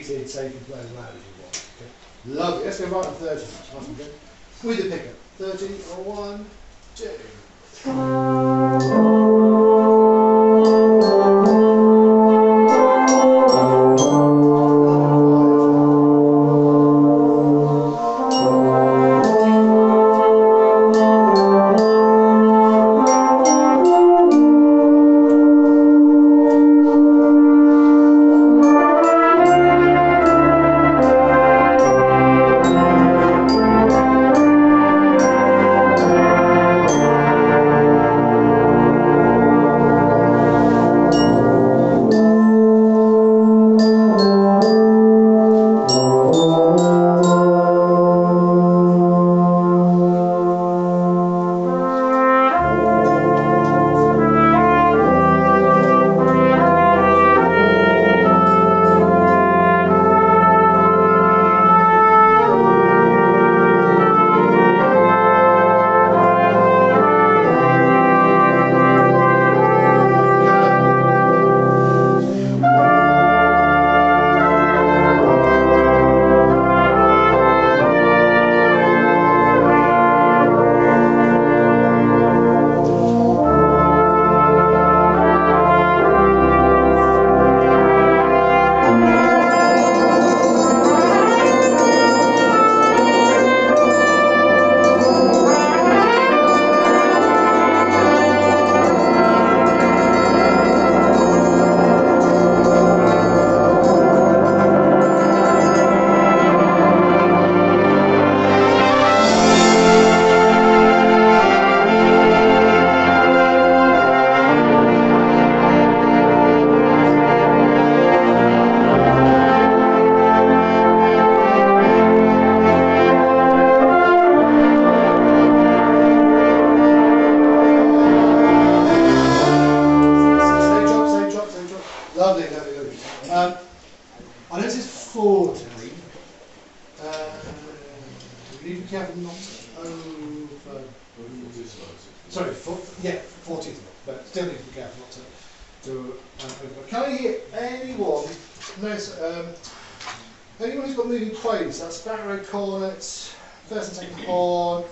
muted so you can play as loud as you want. Okay. Lovely. Let's go right on 30. With the pickup. 30 on 1, 2. I noticed 40. You need to be careful not over. Sorry, 40, but still need to be careful not to over. Can I hear anyone? Anyone who's got moving quaves? That's sparrow cornets, first and second horn,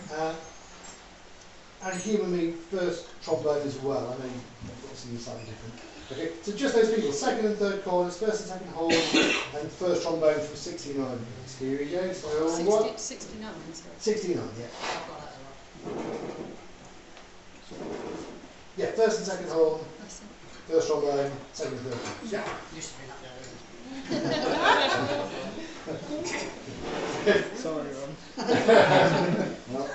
and humour me first trombone as well. I know you've got something slightly different. Okay, so just those people, second and third corners, first and second horn, and first trombone from 69. Here we go. So 69, sorry. 69, yeah. Yeah, first and second horn, first trombone, second and third. Yeah. Used to be that there. Sorry, Ron. Well,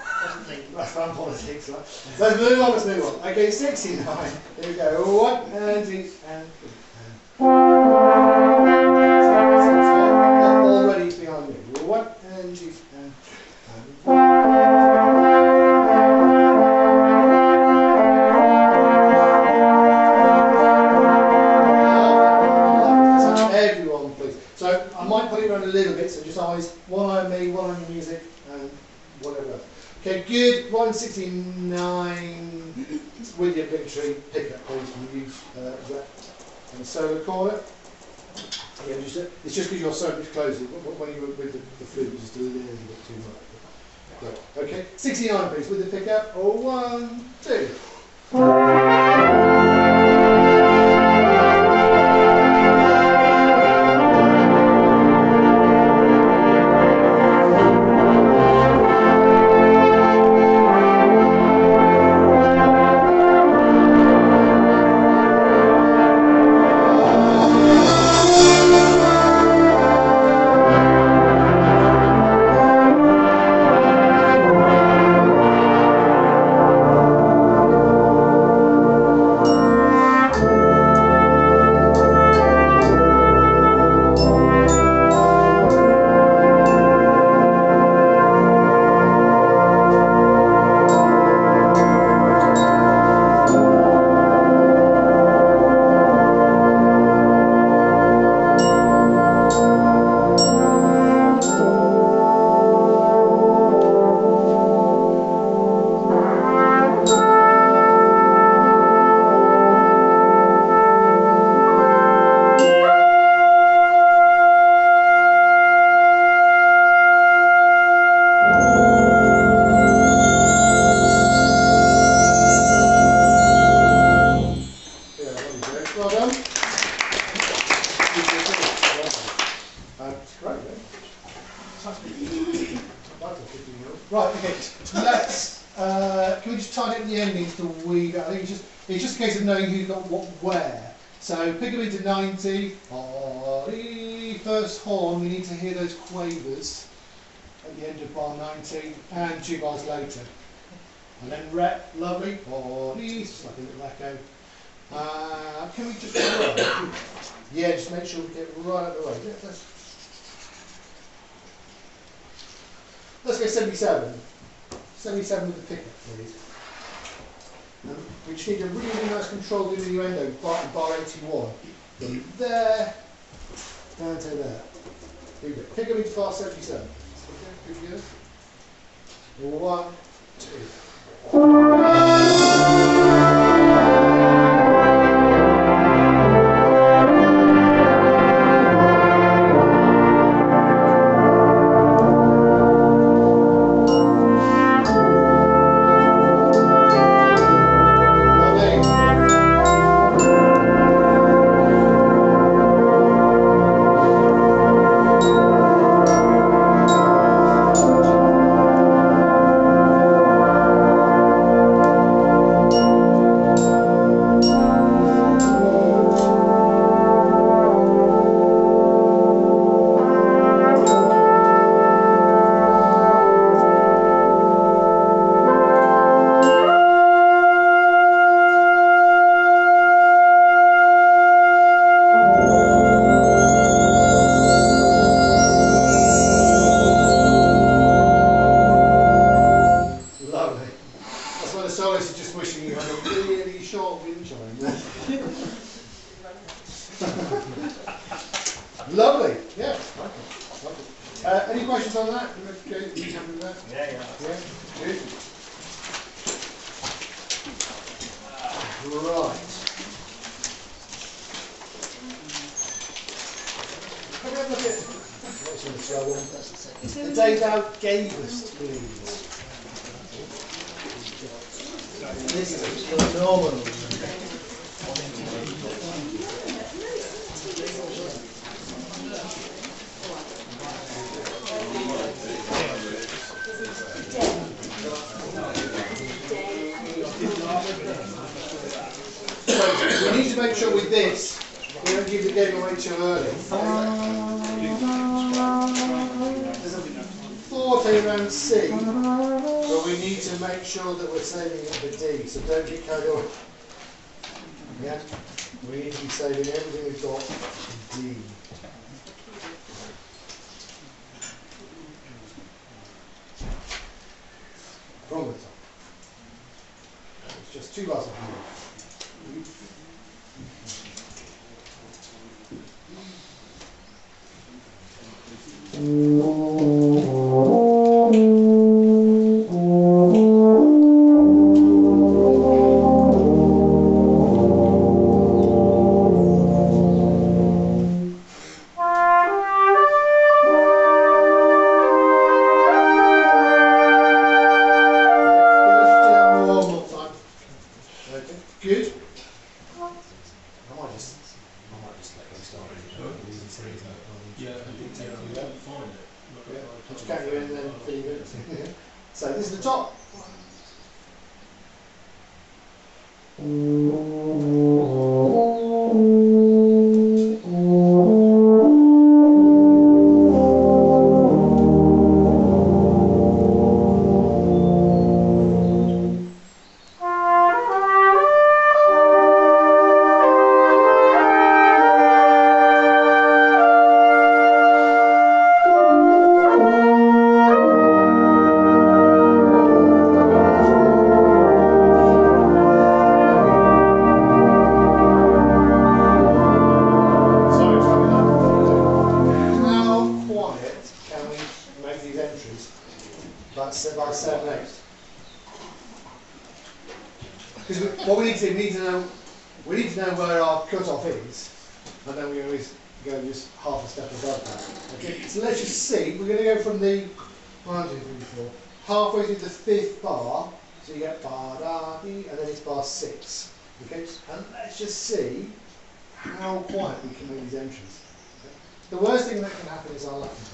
that's fun politics, right? Let's move on, Okay, 69. Here we go. 1 and 2 and 3. Already behind me. 1 and 2 and 3. Everyone, please. So I might put it around a little bit, so just eyes, one eye on me, one eye on the music, and whatever else. Okay, good. 169 with your victory pickup, please, from you, Rep and solo corner. Yeah, it's just because you're so much closer. When you were with the flute, it's just a little bit too much. But, okay, 69, please, with the pickup. 1, 2. Right, okay, let's, can we just tidy up the endings to weave out? I think it's just a case of knowing who's got what where. So pick them into 90, first horn, we need to hear those quavers at the end of bar 90 and 2 bars later. And then rep, lovely, just like a little echo. Can we just go right? Yeah, just make sure we get right out of the way. Let's go 77. 77 with the pickup, please. We just need a really nice controlled innuendo, bar 81. From there, down to there. Here we go. Pick up into bar 77. Okay, good, good. 1, 2. Lovely, yeah. Any questions on that? Okay, you happy with that? Yeah. Yeah, good. Right. Have a look at what's on the show one. The day thou gavest, please. This is phenomenal. We need to make sure with this, we don't give the game away too early. There's a forte around C, but we need to make sure that we're saving it for D, so don't get carried away. Yeah? We need to be saving everything we've got for D. From the top. It's just 2 bars of blue. Good. I might just let them start. Yeah, find it. Yeah, just count you in and then feed it. So this is the top. By 7, 8. Because what we need to do, we need to know where our cut-off is, and then we always go just half a step above that. Okay, so let's just see. We're going to go from the 1, 2, 3, 4, halfway through the 5th bar, so you get bar da dee, and then it's bar 6. Okay, and let's just see how quiet we can make these entries. Okay? The worst thing that can happen is our left.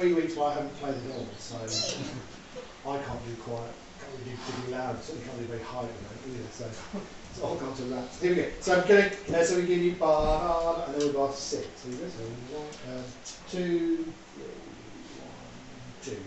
3 weeks where I haven't played at all, so I can't do quiet, can't really do particularly loud, certainly can't do very high at the moment either, so it's all gone to that. Here we go. So I'm going to, so we give you bar, and then we'll go off 6. So we go, so 1, 2, 3, 1, 2.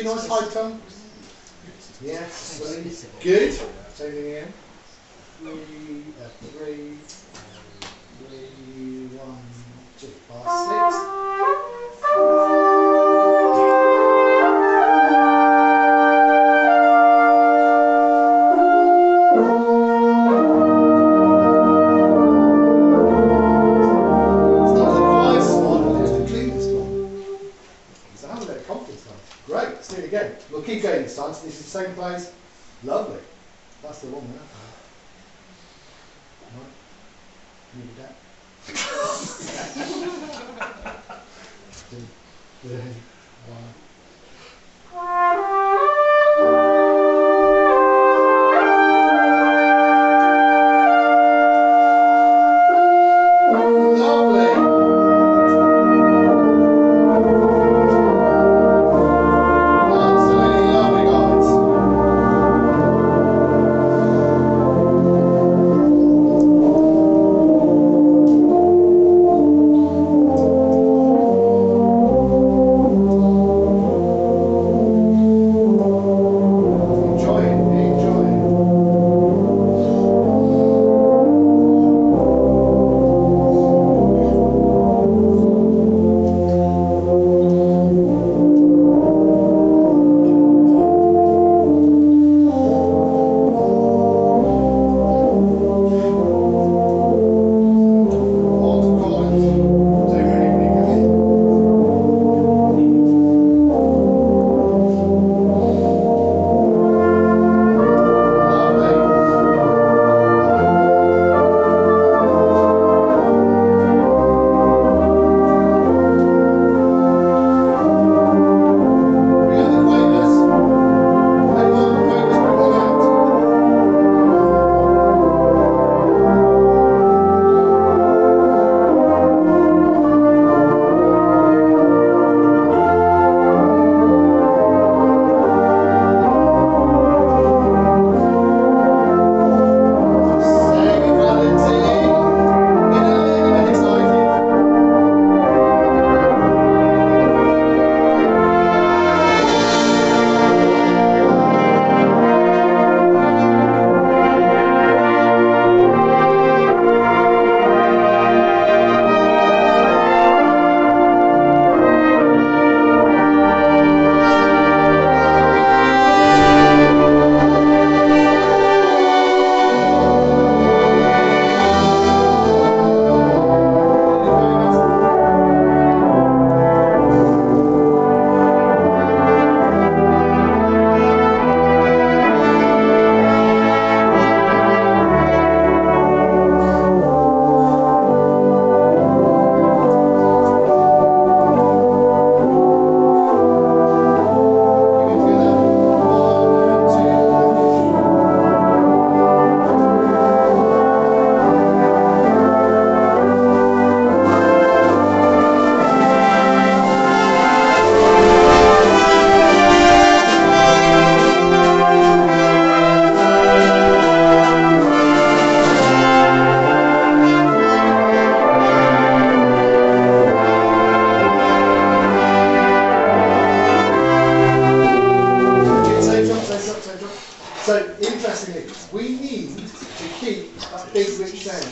Nice high tone. Yes, good. Same thing again. 3, 3, 1, 2, bar 6. We'll keep going this time, so this is the same place. Lovely. That's the one there. Right. Need that. 2, 3, 1. So, interestingly, we need to keep that big rich sound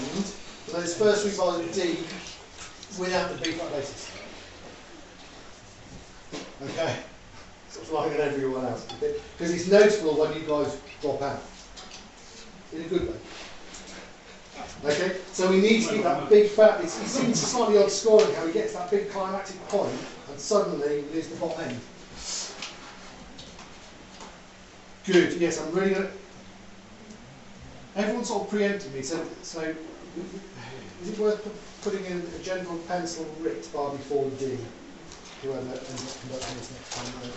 for those first three bars of D without the B flat basis. Okay? So it's like everyone else. Because it's noticeable when you guys drop out. In a good way. Okay? So we need to keep that big fat. It seems slightly odd scoring how he gets that big climactic point and suddenly we lose the bottom end. Good, yes, I'm really going to... Everyone sort of preempted me, so is it worth putting in a gentle pencil writ bar before D? Whoever ends up conducting this next time round.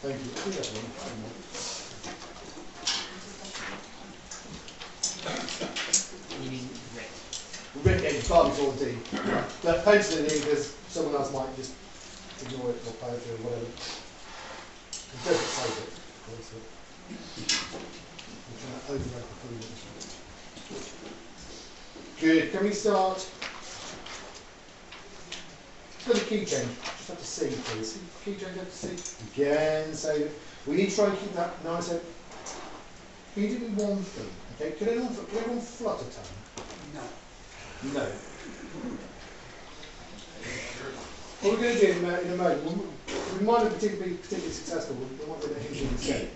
Thank you. Do that one. You mean red? Writ again, bar before D. But pencil it in because someone else might just ignore it or power through or whatever. It doesn't save it, of course. I'm trying to override the food. Good. Can we start? Got a key change. Just have to C, please. Key change have to C. Again, save it. We need to try and keep that nice. Can you do me one thing? Okay. Can everyone flutter tone? No. No. What we're going to do in a moment, we might not be particularly successful, we might be able to hint instead.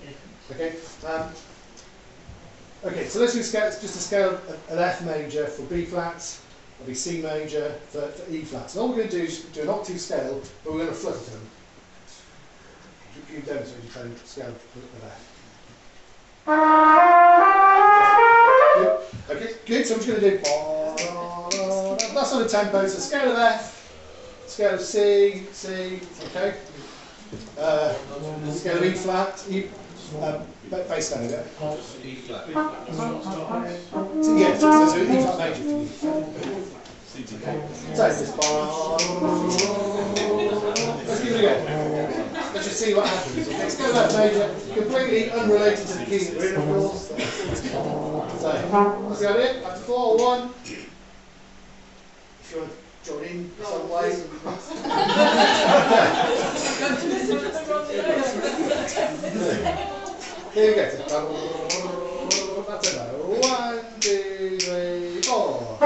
Okay? Okay, so let's do just a scale of an F major for B flats, it'll be C major for E flats. And all we're going to do is do an octave scale, but we're going to flutter tone. You demonstrate your tone scale of F. Okay, good, so I'm just going to do that's on a tempo, so scale of F. Scale of C, okay. Scale of E flat, bass scale, yeah. E flat. So, yeah, so E flat major for you. Okay. So it's this let's give it a go. Let's just see what happens. Okay, scale of F major, completely unrelated to the keys that we're in, of course. So, what's the idea? After 4, 1. If you want to join in some way. Here we go. That's it. 1, 2, 3, 4.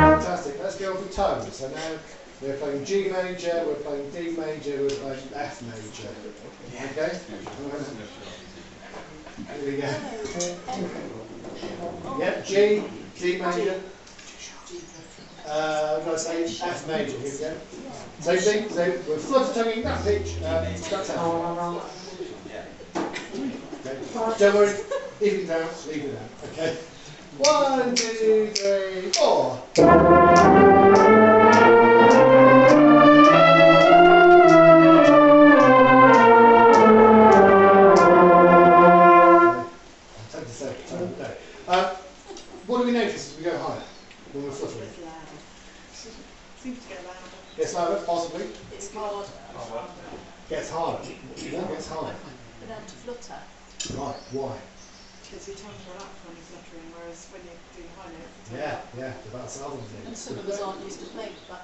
Fantastic. Let's go on for tones. So now we're playing G major, we're playing D major, we're playing F major. Okay? Here we go. Yep, G, D major. I'm going to say F major. Here we go. Same thing. So we're flutter tonguing that pitch. That's F. Okay. Don't worry. If it down, leave it down. Okay. 1, 2, 3, 4. What do we notice as we go higher when we're fluttering? It's loud. Seems to get louder. Gets louder, possibly. It's hard. Gets harder. What gets harder? But then to flutter. Right, why? Because your tongue's relaxed when you're fluttering, whereas when you're doing high notes, Yeah, that's another thing. And some of us aren't used to playing that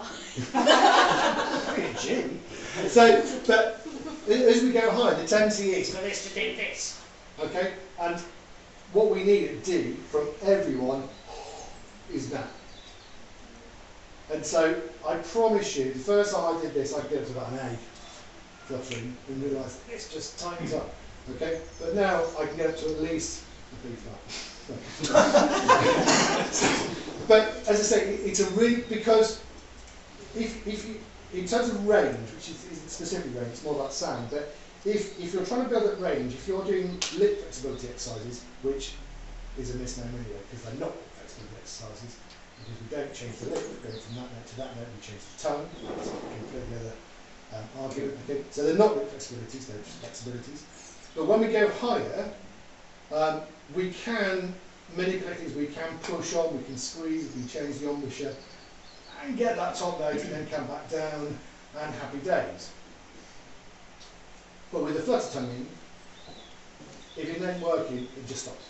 high. G. So, but as we go higher, the tendency is for this to do this. Okay? And what we need at D from everyone is that. And so I promise you, the first time I did this, I could get up to about an A fluttering and realise this just tightens up. Okay? But now I can get up to at least a B flat. But as I say, it's a really, because if you, in terms of range, which isn't specific range, it's more about sound, but if you're trying to build up range, if you're doing lip flexibility exercises, which is a misnomer anyway, because they're not lip flexibility exercises, because we don't change the lip, we're going from that note to that note, we change the tongue, that's a completely other argument. Okay? So they're not lip flexibilities, they're just flexibilities. But when we go higher, we can manipulate things, we can push on, we can squeeze, we can change the embouchure, and get that top note and then come back down, and happy days. But with the flutter tonguing, if it ain't working, it just stops.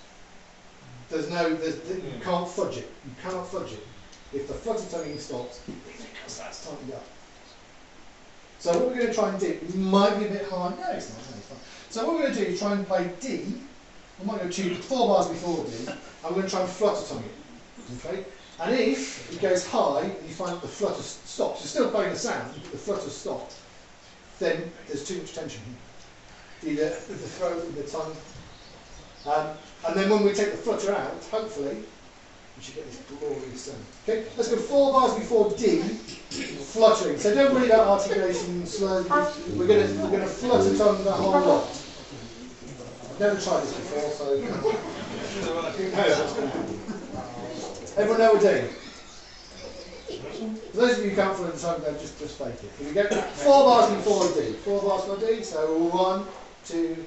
You can't fudge it. You cannot fudge it. If the flutter tonguing stops, because that's tightened up. So what we're going to try and do, it might be a bit hard. No, it's not. No, it's fine. So what we're going to do is try and play D. I might go 4 bars before D. And we're going to try and flutter tongue it. Okay? And if it goes high and you find that the flutter stops, you're still playing the sound, but the flutter stops, then there's too much tension here. Either with the throat, with the tongue. And then when we take the flutter out, hopefully, we you should get this glorious sound. Okay, let's go 4 bars before D, fluttering. So don't worry about articulation and slurs. We're gonna flutter tongue the whole lot. I've never tried this before, so who knows what's going to happen. Everyone know a D? For those of you who can't flutter the tongue, then just fake it. Here we go. 4 bars before D. 4 bars before D. So 1, 2.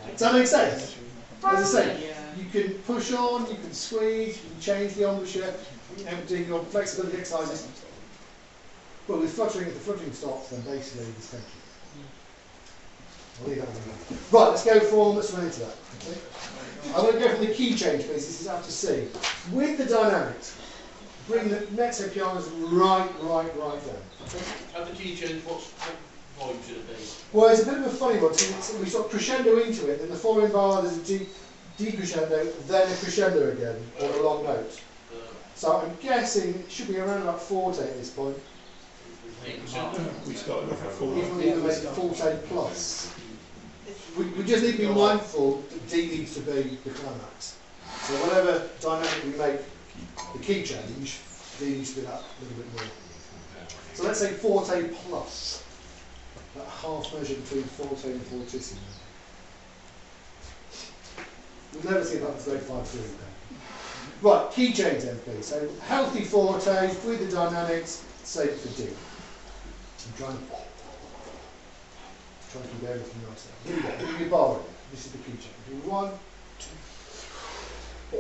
Does that make sense? As I say, you can push on, you can squeeze, you can change the embouchure, doing your flexibility exercises. But with fluttering, if the fluttering stops, then basically there's tension. I'll leave that with you. Right, let's go from, let's run into that. Okay? I'm going to go from the key change, please. This is after C. With the dynamics, bring the mezzo pianos right down. Okay? At the key change, what volume should it be? Well, it's a bit of a funny one. So we sort of crescendo into it, then the following bar there's a D crescendo, then a crescendo again, or a long note. So I'm guessing it should be around about forte at this point. We started off at 4. Even make it forte plus. We just need to be mindful that D needs to be the climax. So whatever dynamic we make the key change, D needs to be that little bit more. So let's say forte plus. That half measure between forte and fortissimo. We've never seen that with grade 5 doing that. Right, key change then please. So healthy forte with the dynamics, same for D. I'm trying to keep everything nice there. Here we go, we'll be borrowing. This is the key change. Do 1, 2.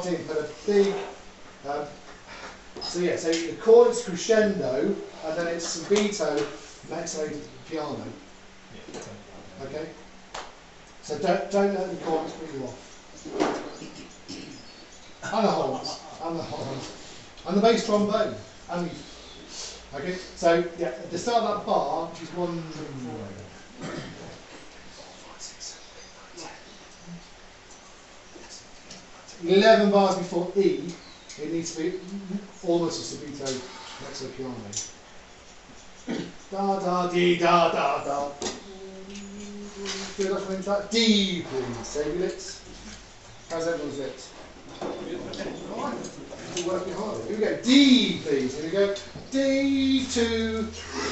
14, so yeah, so the chord's crescendo, and then it's subito, mezzo, piano. Okay? So don't let the chords put you off. And the horns, and the horns, and the bass trombone, and the, okay? So yeah, at the start of that bar, which is 1, 2, 3, 4, 5, 6, 7, 8, 9, 10. 11 bars before E, it needs to be almost a subito mezzo piano. Da da dee da da da. Feel like going to that? D, please. Save your lips. How's everyone's lips? You're working hard. Here we go. D, please. Here we go. D, 2, 3.